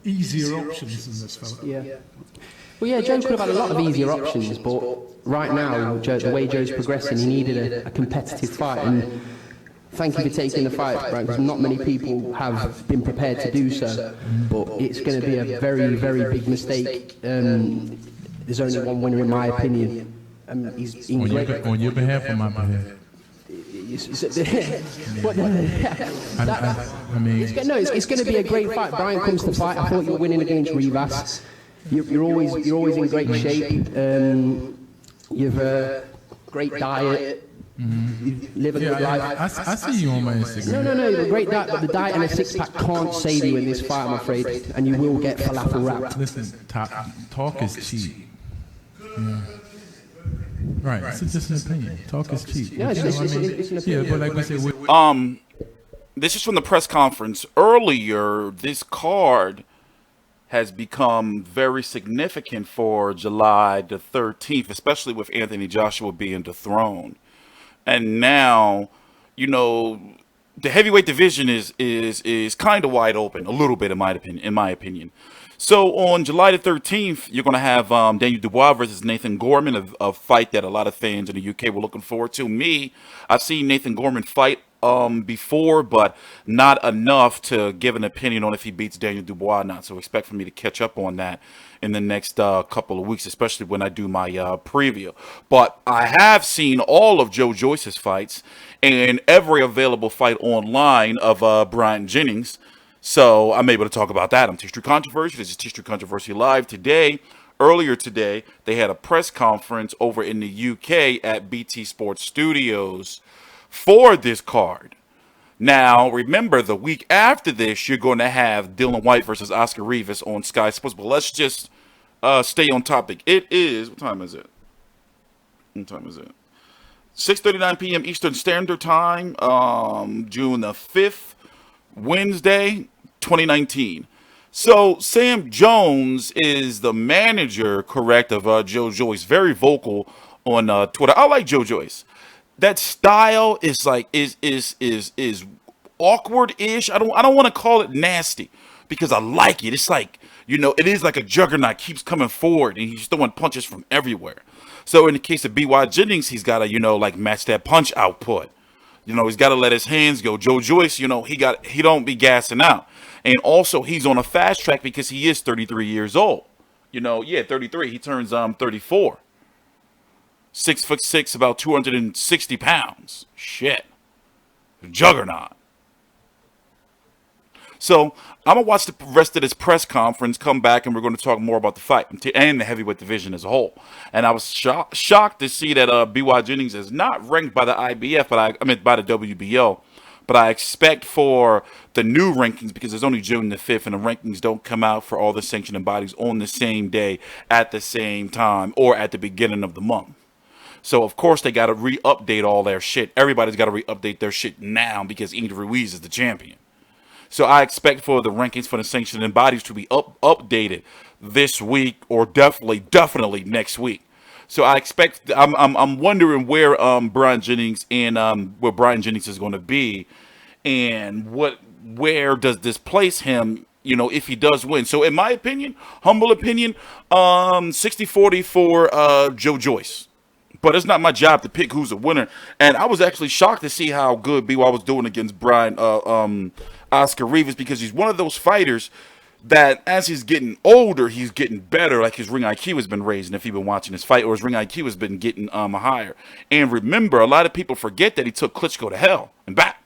easier options than this fella. Yeah. Well, yeah, Joe could have had a lot of easier options, but right now, the way Joe's progressing, he needed a competitive fight. And thank you for taking the fight, Brian, because not many people have been prepared to do so. But it's going to be a very, very big mistake. There's only one winner, in my opinion. He's in on your behalf or my behalf? It's going to be a great fight. Brian comes to fight. I thought you were winning against Rivas. You're always in great shape. You've a great diet. You live a good life. I see you on my Instagram. No, you're a great diet, but the diet and a six-pack can't save you in this fight, I'm afraid. And you will get falafel wrapped. Listen, talk is cheap. Yeah. Right, it's just an opinion. Talk is cheap. Yeah, it's an opinion. Yeah, but like we said, this is from the press conference earlier. This card has become very significant for July the 13th, especially with Anthony Joshua being dethroned. And now, you know, the heavyweight division is kind of wide open, a little bit in my opinion. So on July the 13th, you're going to have Daniel Dubois versus Nathan Gorman, a fight that a lot of fans in the UK were looking forward to. I've seen Nathan Gorman fight before, but not enough to give an opinion on if he beats Daniel Dubois or not. So expect for me to catch up on that in the next couple of weeks, especially when I do my preview. But I have seen all of Joe Joyce's fights and every available fight online of Bryant Jennings. So I'm able to talk about that on TstreeT Controversy. This is TstreeT Controversy Live. Earlier today, they had a press conference over in the UK at BT Sports Studios for this card. Now, remember, the week after this, you're going to have Dillian Whyte versus Oscar Rivas on Sky Sports. But let's just stay on topic. It is, what time is it? 6:39 p.m. Eastern Standard Time, June the 5th, Wednesday, 2019. So Sam Jones is the manager, correct, of Joe Joyce. Very vocal on Twitter. I like Joe Joyce. That style is like is awkward-ish. I don't want to call it nasty because I like it. It's like, you know, it is like a juggernaut, keeps coming forward and he's throwing punches from everywhere. So in the case of B.Y. Jennings, he's got to, you know, like match that punch output. You know, he's got to let his hands go. Joe Joyce, you know, he don't be gassing out. And also, he's on a fast track because he is 33 years old. You know, yeah, 33. He turns 34. 6'6", about 260 pounds. Shit. Juggernaut. So, I'm going to watch the rest of this press conference, come back, and we're going to talk more about the fight and the heavyweight division as a whole. And I was shocked to see that B.Y. Jennings is not ranked by the IBF, by the WBO. But I expect for the new rankings, because it's only June the 5th, and the rankings don't come out for all the sanctioning bodies on the same day, at the same time, or at the beginning of the month. So, of course, they got to re-update all their shit. Everybody's got to re-update their shit now because Ingrid Ruiz is the champion. So I expect for the rankings for the sanctioning bodies to be updated this week, or definitely next week. So I expect, I'm wondering where Bryant Jennings and where Bryant Jennings is going to be, and where does this place him, you know, if he does win. So in my opinion, humble opinion, 60-40 for Joe Joyce. But it's not my job to pick who's a winner. And I was actually shocked to see how good B.Y. was doing against Oscar Rivas, because he's one of those fighters that as he's getting older, he's getting better. Like his ring IQ has been raising if you've been watching his fight, or his ring IQ has been getting higher. And remember, a lot of people forget that he took Klitschko to hell and back.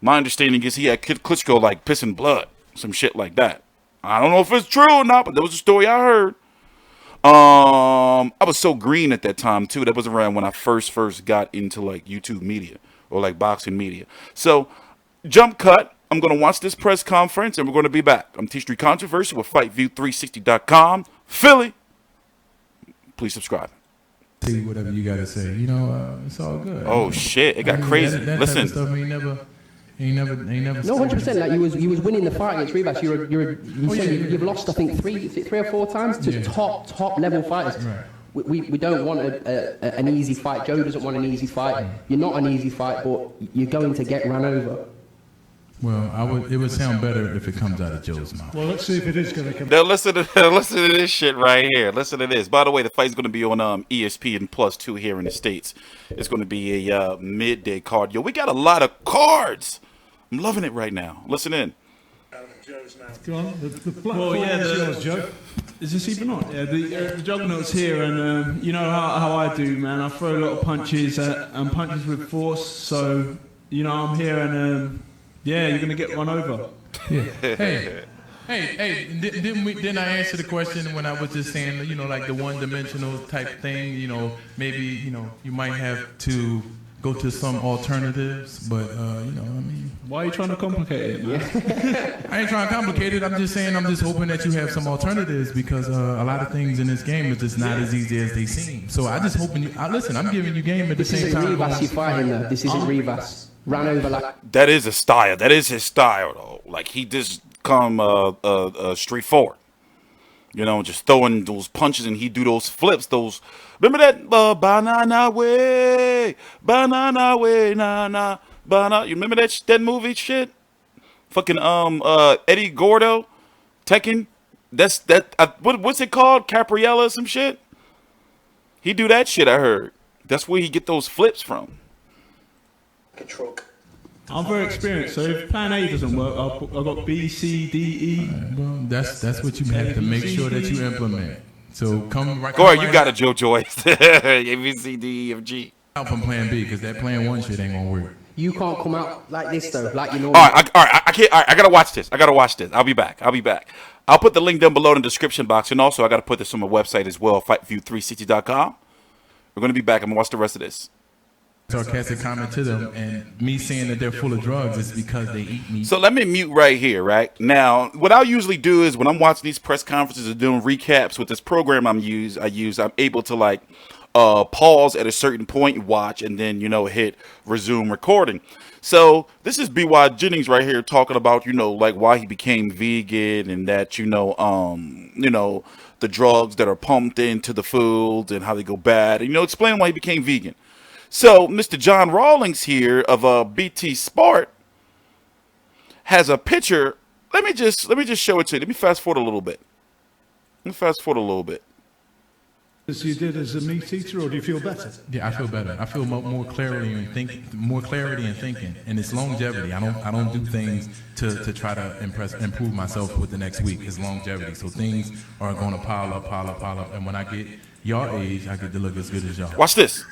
My understanding is he had Klitschko like pissing blood, some shit like that. I don't know if it's true or not, but that was a story I heard. I was so green at that time too. That was around when I first got into like YouTube media or like boxing media. So jump cut. I'm going to watch this press conference and we're going to be back. I'm TstreeT Controversy with FightView360.com. Philly. Please subscribe. See whatever you got to say. You know, it's all good. Oh shit, it got crazy. That Listen. type of stuff ain't never. No, 100%. Like you was winning the fight against Rivas. You've lost, I think, three or four times to top level fighters. Right. We don't want an easy fight. Joe doesn't want an easy fight. You're not an easy fight, but you're going to get ran over. Well, it would sound better if it comes out of Joe's mouth. Well, let's see if it is going to come. Now listen to this shit right here. Listen to this. By the way, the fight's going to be on ESPN Plus 2 here in the States. It's going to be a midday card. Yo, we got a lot of cards. I'm loving it right now. Listen in. Go on. The platform is yours, Joe. Is this even on? Yeah, the juggernaut's here, and you know how I do, man. I throw a lot of punches and punches with force. So you know I'm here, and yeah, you're gonna get run over. Yeah. Hey, didn't I answer the question when I was just saying, you know, like the one-dimensional type thing, you know, maybe, you know, you might have to go to some alternatives, but, you know, I mean. Why are you trying to complicate it, man? I ain't trying to complicate it. I'm just saying, I'm just hoping that you have some alternatives because a lot of things in this game is just not as easy as they seem. So I just hoping you, listen, I'm giving you game at the same time. This isn't Rivas you're fighting though. This isn't Rivas. Ran over like. That is a style. That is his style, though. Like, he just come straight forward. You know, just throwing those punches, and he do those flips. Those, remember that banana way, nana, banana. You remember that movie shit? Fucking Eddie Gordo, Tekken. That's that. What's it called? Capriella or some shit. He do that shit. I heard. That's where he get those flips from. I'm very experienced, so if plan A doesn't work, I've got B, C, D, E. Well, that's what you have to make sure that you implement. So come right. Go ahead, you got it, Joe Joyce. A, B, C, D, E, F, G. Out from plan B because that plan 1 shit ain't gonna work. You can't come out like this though, like you know. All right, I can't. All right, I gotta watch this. I'll be back. I'll put the link down below in the description box, and also I gotta put this on my website as well, FightView360.com. We're gonna be back. I'm gonna watch the rest of this. Sarcastic comment to them, and me saying that they're full of drugs is because they eat meat. So let me mute right here, right? Now, what I usually do is when I'm watching these press conferences and doing recaps with this program I'm able to like pause at a certain point, watch, and then, you know, hit resume recording. So this is B.Y. Jennings right here talking about, you know, like why he became vegan and that, you know, the drugs that are pumped into the foods and how they go bad, and, you know, explain why he became vegan. So, Mr. John Rawlings here of BT Sport has a picture. Let me just show it to you. Let me fast forward a little bit. As you did as a meat eater, or do you feel better? Yeah, I feel better. I feel more clarity in thinking, and it's longevity. I don't do things to try to improve myself with the next week. It's longevity. So things are going to pile up, and when I get your age, I get to look as good as y'all. Watch this.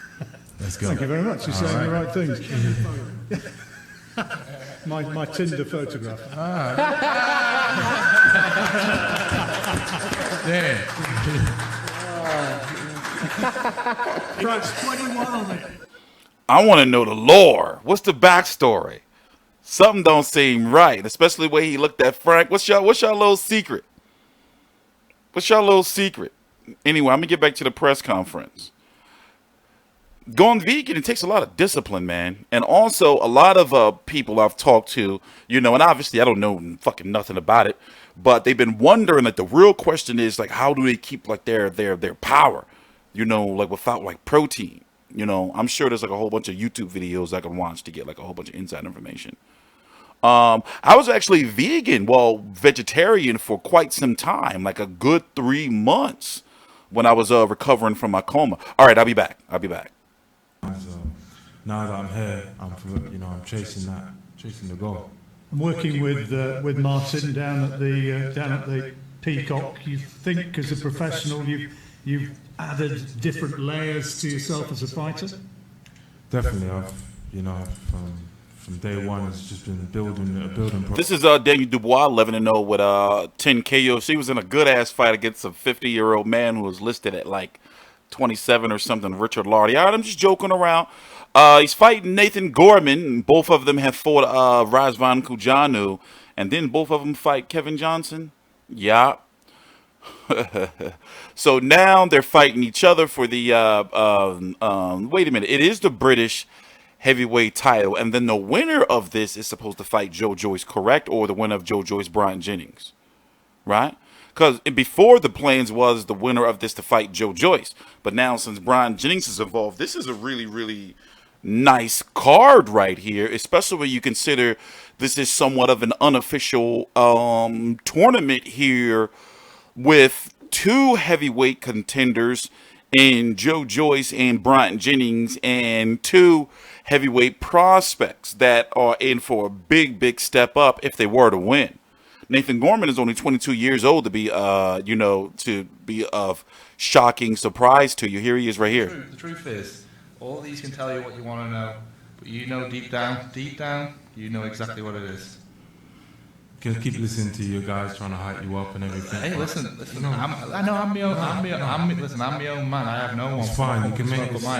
Let's go. Thank you very much. You're saying the right things. my Tinder photograph. Yeah. I want to know the lore. What's the backstory? Something don't seem right, especially the way he looked at Frank. What's y'all little secret? Anyway, I'm gonna get back to the press conference. Going vegan, it takes a lot of discipline, man. And also, a lot of people I've talked to, you know, and obviously I don't know fucking nothing about it, but they've been wondering, like, the real question is, like, how do they keep, like, their power, you know, like, without, like, protein? You know, I'm sure there's, like, a whole bunch of YouTube videos I can watch to get, like, a whole bunch of inside information. I was actually vegetarian for quite some time, like a good 3 months when I was recovering from my coma. All right, I'll be back. Now that I'm here, I'm chasing the goal. I'm working with Martin down at the Peacock. You think as a professional you've added different layers to yourself as a fighter? Definitely, from day one, it's just been building process. This is Daniel Dubois, 11-0 with 10 KOs. He was in a good ass fight against a 50-year-old man who was listed at like 27 or something, Richard Lardy. All right, I'm just joking around. He's fighting Nathan Gorman, and both of them have fought Razvan Kujanu, and then both of them fight Kevin Johnson. Yeah. So now they're fighting each other for the, wait a minute, it is the British heavyweight title, and then the winner of this is supposed to fight Joe Joyce, correct? Or the winner of Joe Joyce, Bryant Jennings, right? Because before the plans was the winner of this to fight Joe Joyce. But now since Bryant Jennings is involved, this is a really, really nice card right here, especially when you consider this is somewhat of an unofficial tournament here with two heavyweight contenders in Joe Joyce and Bryant Jennings, and two heavyweight prospects that are in for a big step up if they were to win. Nathan Gorman is only 22 years old to be, to be of shocking surprise to you. Here he is right here. The truth is, all these can tell you what you want to know, but you know deep down, you know exactly what it is. Can keep listening to you guys trying to hype you up and everything. Hey, listen. I'm my own man. I have no one. It's fine. You can make it. I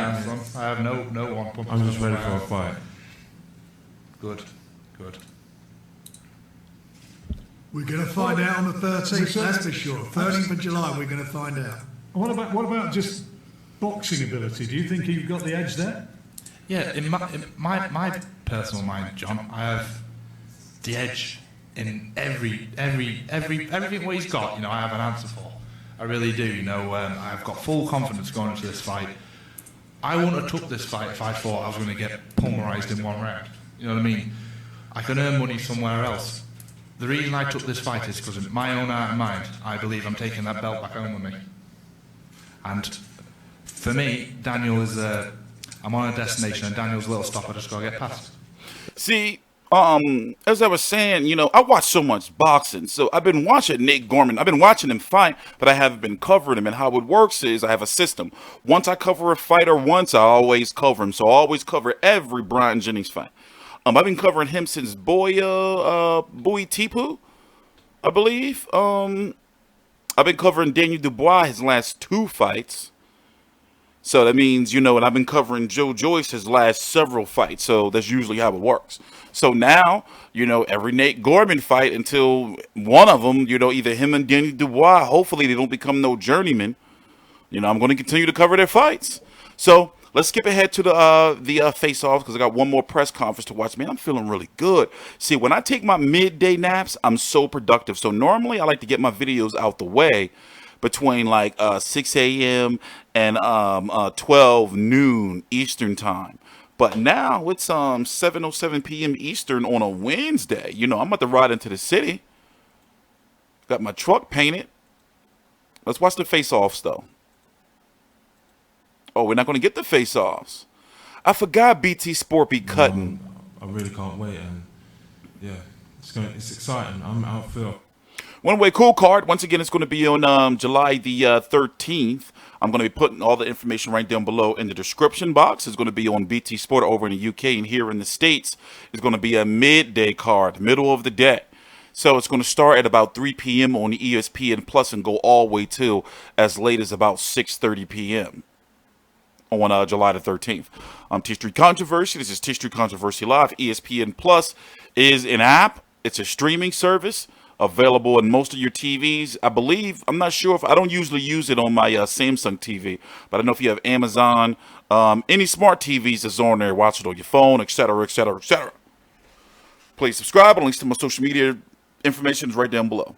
have no one. I'm just ready for a fight. Good. We're going to find out on the 13th, that's for sure. 13th of July, we're going to find out. What about just boxing ability? Do you think you've got the edge there? Yeah, in my personal mind, John, I have the edge in everything what he's got. I have an answer for. I really do. I've got full confidence going into this fight. I wouldn't have took this fight if I thought I was going to get pulverized in one round. You know what I mean? I can earn money somewhere else. The reason I took this fight is because in my own heart and mind, I believe I'm taking that belt back home with me. And for me, Daniel is I'm on a destination, and Daniel's a little stop I just got to get past. See, as I was saying, I watch so much boxing, so I've been watching Nate Gorman. I've been watching him fight, but I haven't been covering him. And how it works is I have a system. Once I cover a fighter I always cover him. So I always cover every Bryant Jennings fight. I've been covering him since Boy Tipu, I believe. I've been covering Daniel Dubois his last two fights. So that means, and I've been covering Joe Joyce his last several fights. So that's usually how it works. So now, every Nate Gorman fight until one of them, either him and Daniel Dubois, hopefully they don't become no journeyman. I'm going to continue to cover their fights. So let's skip ahead to the face-offs because I got one more press conference to watch. Man, I'm feeling really good. See, when I take my midday naps, I'm so productive. So normally I like to get my videos out the way between like 6 a.m. and 12 noon Eastern time. But now it's 7:07 p.m. Eastern on a Wednesday. I'm about to ride into the city. Got my truck painted. Let's watch the face-offs though. Oh, we're not going to get the face-offs. I forgot BT Sport be cutting. I really can't wait, and yeah, it's exciting. I'm out for. One-way cool card. Once again, it's going to be on July the 13th. I'm going to be putting all the information right down below in the description box. It's going to be on BT Sport over in the UK, and here in the States, it's going to be a midday card, middle of the day. So it's going to start at about 3 p.m. on the ESPN Plus and go all the way to as late as about 6:30 p.m. on July the 13th. TstreeT Controversy. This is TstreeT Controversy Live. ESPN Plus is an app. It's a streaming service available in most of your TVs. I believe, I'm not sure if, I don't usually use it on my Samsung TV, but I know if you have Amazon, any smart TVs is on there, watch it on your phone, etc., etc., etc. Please subscribe. Links to my social media information is right down below.